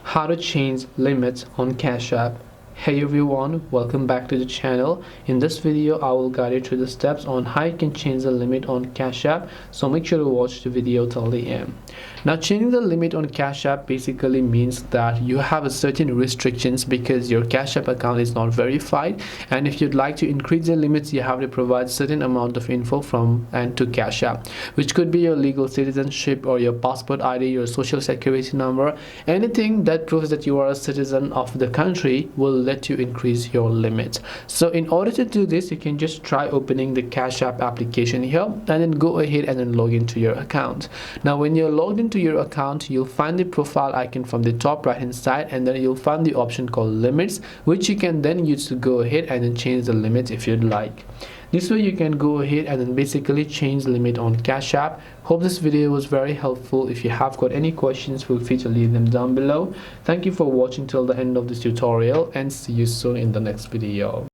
how to change limits on Cash App. Hey everyone, welcome back to the channel. In this video I will guide you through the steps on how you can change the limit on Cash App, so make sure to watch the video till the end. Now, changing the limit on Cash App basically means that you have a certain restrictions because your Cash App account is not verified, and if you'd like to increase the limits you have to provide certain amount of info from and to Cash App, which could be your legal citizenship or your passport ID, your social security number. Anything that proves that you are a citizen of the country will let you increase your limit. So in order to do this, you can just try opening the Cash App application here and then go ahead and then log into your account. Now when you're logged into your account, you'll find the profile icon from the top right hand side, and then you'll find the option called limits, which you can then use to go ahead and then change the limit if you'd like. This way you can go ahead and then basically change the limit on Cash App. Hope this video was very helpful. If you have got any questions, feel free to leave them down below. Thank you for watching till the end of this tutorial, and see you soon in the next video.